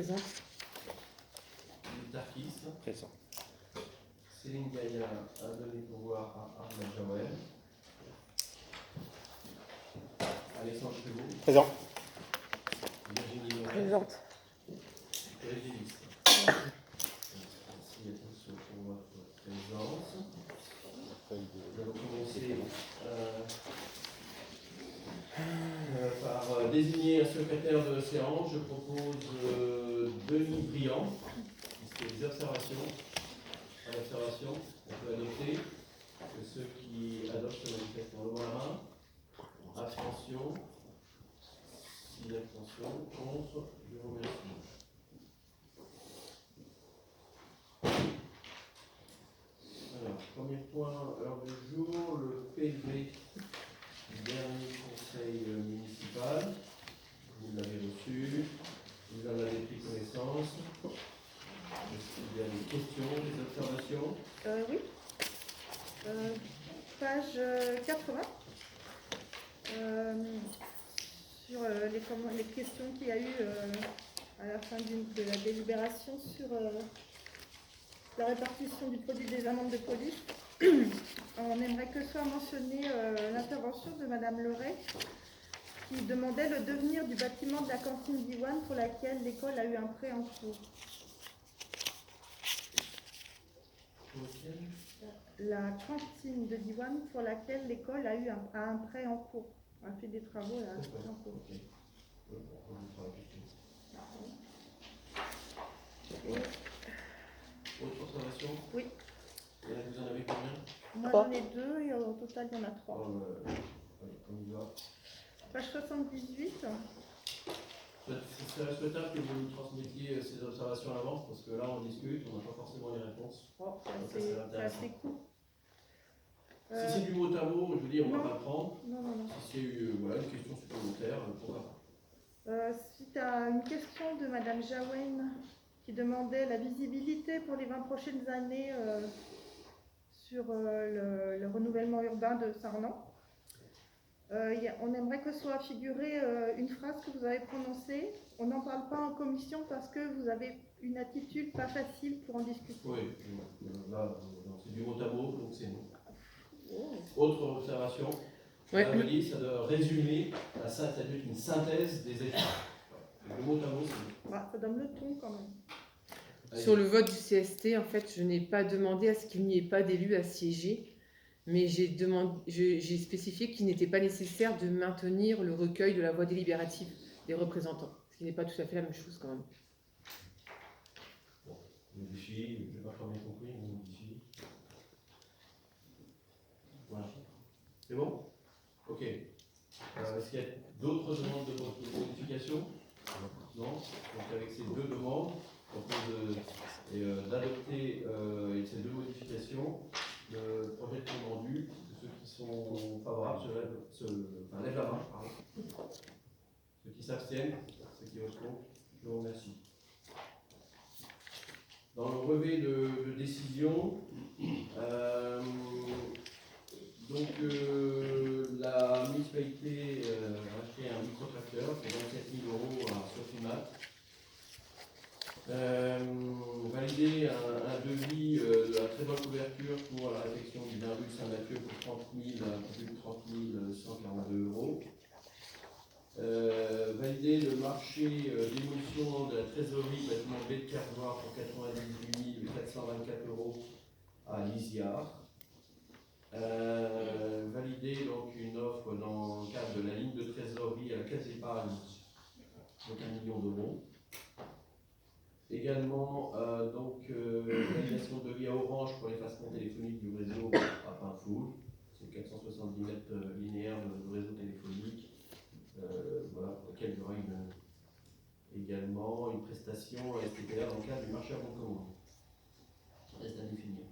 Présente. Tarkis. Présent. Céline Gaillard a donné pouvoir à Ahmed Jawel. Alexandre Chevaux. Présent. Virginie Loret. Présente. Régis. Merci à tous pour votre présence. Nous allons commencer par désigner un secrétaire de séance. Je propose Denis Briand. C'est des observations. Pas d'observation, on peut adopter. Que ceux qui adoptent se manifestent en levant la main. Abstention. 6 abstentions. Contre. Je vous remercie. Alors, premier point, heure du jour, le PV du dernier conseil municipal. Vous l'avez reçu. Vous en avez pris connaissance. Est-ce qu'il y a des questions, des observations? Oui. Page 80. Sur les questions qu'il y a eu à la fin de la délibération sur la répartition du produit des amendes de police. On aimerait que soit mentionnée l'intervention de Madame Leray, qui demandait le devenir du bâtiment de la cantine d'Iwan pour laquelle l'école a eu un prêt en cours. La cantine de Diwan pour laquelle l'école a eu un prêt en cours. On a fait des travaux là, en cours. Autre observation? Oui. Vous en avez combien? Moi j'en ai 2 et au total il y en a 3. On y va. Page 78. Ce serait souhaitable que vous nous transmettiez ces observations à l'avance, parce que là on discute, on n'a pas forcément les réponses. Oh, c'est assez court. Si c'est du mot à mot, je veux dire, on ne va pas le prendre. Non. Si c'est voilà, une question supplémentaire, pourquoi pas. Suite à une question de Madame Jaouen qui demandait la visibilité pour les 20 prochaines années sur le renouvellement urbain de Sarnan. On aimerait que soit figurée une phrase que vous avez prononcée. On n'en parle pas en commission parce que vous avez une attitude pas facile pour en discuter. Oui, là, c'est du mot à mot, donc c'est non. Autre observation, Ouais. ça veut dire, ça doit résumer, ça doit être une synthèse des états. Le mot à mot, c'est non. Ça donne le ton quand même. Sur le vote du CST, en fait, je n'ai pas demandé à ce qu'il n'y ait pas d'élus à siéger, mais j'ai spécifié qu'il n'était pas nécessaire de maintenir le recueil de la voix délibérative des représentants, ce qui n'est pas tout à fait la même chose quand même. Bon, modifie, je n'ai pas très bien compris, on modifie. Voilà. C'est bon? Ok. Est-ce qu'il y a d'autres demandes de modification? Non. Donc avec ces deux demandes, on propose d'adopter ces deux modifications le projet de compte rendu. Ceux qui sont favorables lèvent la main. Pardon. Ceux qui s'abstiennent, ceux qui votent contre, je vous remercie. Dans le relevé de décision, la municipalité a acheté un micro-tracteur pour 27 000 € à Sofimat. Valider un devis de la très bonne couverture pour la réfection du Dainrue Saint-Mathieu pour plus de 30 142 €. Valider le marché d'émulsion de la trésorerie bâtiment B de Carvois pour 98 424 € à Lisiard. Valider donc une offre dans le cadre de la ligne de trésorerie à la Caisse d'épargne, donc 1 million d'euros. Également, réalisation de devis à Orange pour l'effacement téléphonique du réseau à Pinfoul. C'est 470 mètres linéaires de réseau téléphonique. Voilà, pour lequel il y aura également une prestation à STPR dans le cadre du marché à bon de commande. Reste à définir.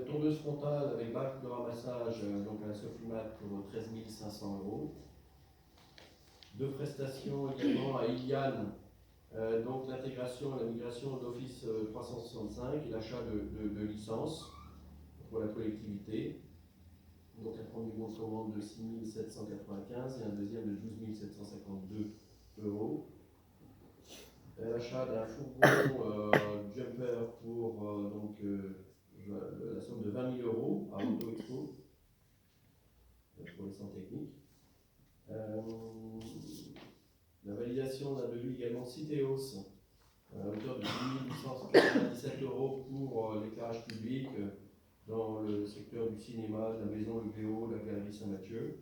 Tondeuse frontale avec bac de ramassage donc à la Sofimat pour 13 500 €. Deux prestations également à Iliane, donc l'intégration et la migration d'Office 365 et l'achat de licences pour la collectivité. Donc un premier bon de commande de 6 795 et un deuxième de 12 752 €. l'achat d'un fourgon jumper pour la somme de 20 000 euros à Auto Expo pour les centres techniques. La validation d'un devis également Citeos à hauteur de 10 897 euros pour l'éclairage public dans le secteur du cinéma, de la maison Lugléo, de la galerie Saint-Mathieu.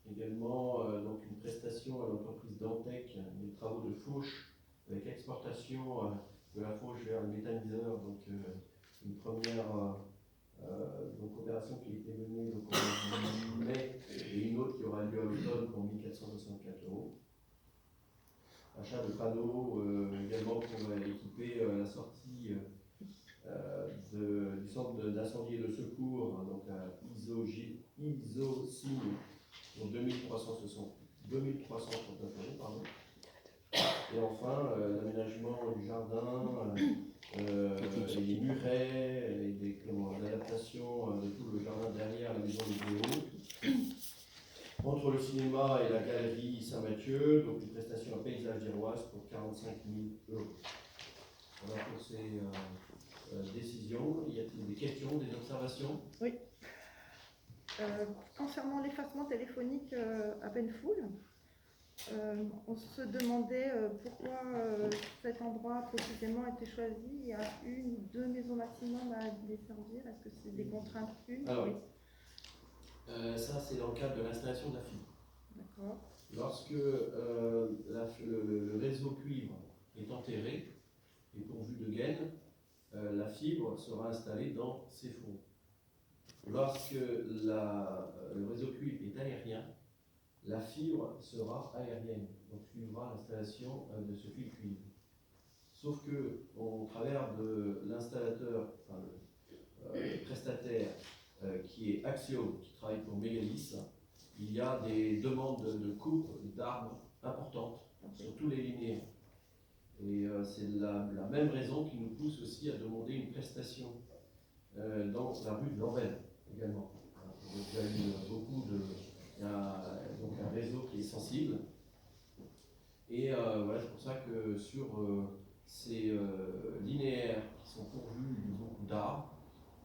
Également donc une prestation à l'entreprise Dantec, des travaux de fauche avec exportation de la fauche vers le méthaniseur, donc une première donc opération qui a été menée donc, en mai et une autre qui aura lieu à l'automne pour 1 464 euros. Achat de panneaux également pour équiper la sortie du centre d'incendie et de secours, hein, donc à ISOCIM pour 2339 euros. Pardon. Et enfin, l'aménagement du jardin, les murets, et l'adaptation de tout le jardin derrière la maison de Léo. Entre le cinéma et la galerie Saint-Mathieu, donc une prestation à paysage d'Iroise pour 45 000 euros. Voilà pour ces décisions. Y a-t-il des questions, des observations? Oui. Concernant l'effacement téléphonique à Benfoul, on se demandait pourquoi cet endroit précisément a été choisi. Il y a une ou deux maisons maximum à desservir. Est-ce que c'est des contraintes une? Alors, oui. Ça c'est dans le cadre de l'installation de la fibre. D'accord. Lorsque le réseau cuivre est enterré et pourvu de gaines, la fibre sera installée dans ces fours. Lorsque le réseau cuivre est aérien, la fibre sera aérienne, donc suivra l'installation de ce fil cuivre. Sauf que, au travers de l'installateur, enfin le prestataire qui est Axiom, qui travaille pour Mégalis, il y a des demandes de coupe d'arbres importantes sur tous les linéaires. Et c'est la même raison qui nous pousse aussi à demander une prestation dans la rue de Lorraine également. Donc, il y a eu beaucoup de. Il y a donc un réseau qui est sensible. Et voilà, c'est pour ça que sur ces linéaires qui sont pourvus de beaucoup d'arbres,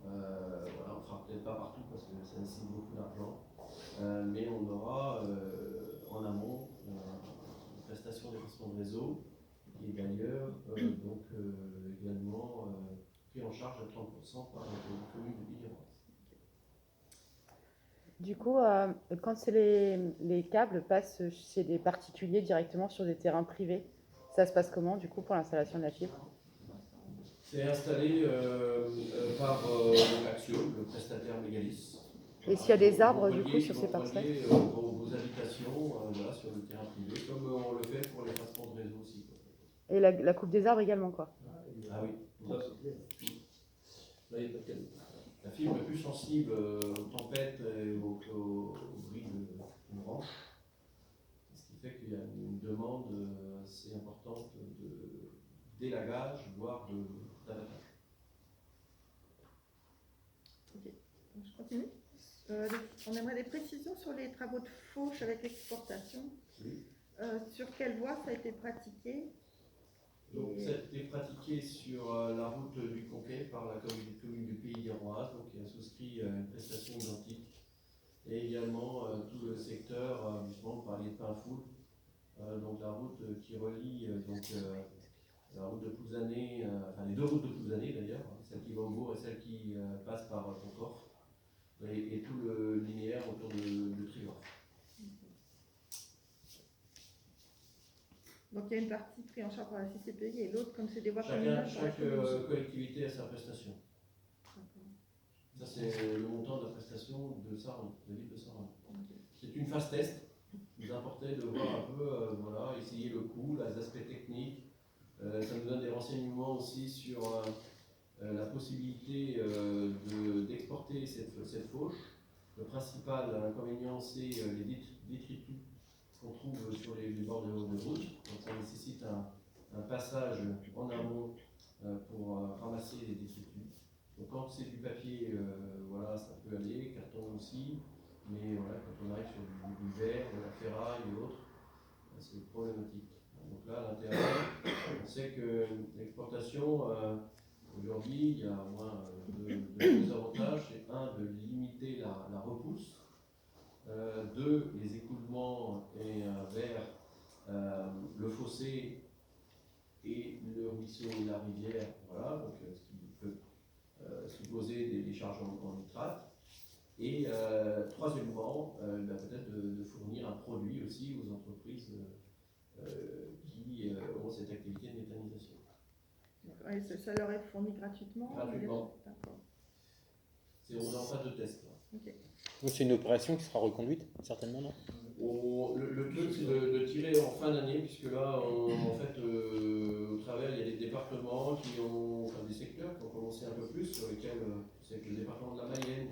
voilà, on ne fera peut-être pas partout parce que ça nécessite beaucoup d'argent, mais on aura en amont une prestation d'effacement de réseau qui est d'ailleurs également pris en charge à 30% par la commune de Villiers-Roise. Du coup, quand c'est les câbles passent chez des particuliers directement sur des terrains privés, ça se passe comment du coup pour l'installation de la fibre? C'est installé par Axiom, le prestataire Mégalis. Et s'il y a des arbres du coup sur ces parcelles? Vos habitations voilà, sur le terrain privé, comme on le fait pour l'effacement de réseau aussi. Et la coupe des arbres également quoi? Ah oui. Là, il y a pas de cadeau. La fibre est plus sensible aux tempêtes et au bruit d'une branche, ce qui fait qu'il y a une demande assez importante d'élagage, voire d'abattage. Ok, je continue. On aimerait des précisions sur les travaux de fauche avec l'exportation. Oui. Sur quelle voie ça a été pratiqué? Donc, ça a été pratiqué sur la route du Conquet par la commune du Pays d'Iroise, donc qui a souscrit une prestation identique. Et également tout le secteur, justement, vous parliez de Pinfoul, donc la route qui relie la route de Plouzané, enfin les deux routes de Plouzané d'ailleurs, celle qui va au Bourg et celle qui passe par Pontorf, et tout le linéaire autour de Trigorf. Donc il y a une partie prise en charge par la CCPI et l'autre, comme c'est des voies Chaque collectivité a sa prestation. Ça c'est le montant de la prestation de Saran, de la ville de Saran. C'est une phase test. Il nous importait de voir un peu, voilà, essayer le coût, les aspects techniques. Ça nous donne des renseignements aussi sur la possibilité d'exporter cette fauche. Le principal inconvénient, c'est les détritus qu'on trouve sur les bords de route. Donc ça nécessite un passage en amont pour ramasser les détritus. Donc quand c'est du papier, voilà, ça peut aller, carton aussi, mais voilà, quand on arrive sur du verre, de la ferraille et autres, c'est problématique. Donc là, l'intérêt, on sait que l'exportation, aujourd'hui, il y a au moins deux avantages. C'est un, de limiter la repousse. Deux, les écoulements vers le fossé et le ruisseau et la rivière, voilà, donc ce qui peut supposer des charges en nitrate. Et troisièmement, peut-être de fournir un produit aussi aux entreprises qui ont cette activité de méthanisation. Et ça leur est fourni gratuitement? Gratuitement. D'accord. On est en phase de test. Là. Ok. Donc c'est une opération qui sera reconduite, certainement, non? Le truc, c'est de tirer en fin d'année, puisque là, en fait, au travers, il y a des départements qui ont, enfin des secteurs qui ont commencé un peu plus, sur lesquels, c'est le département de la Mayenne,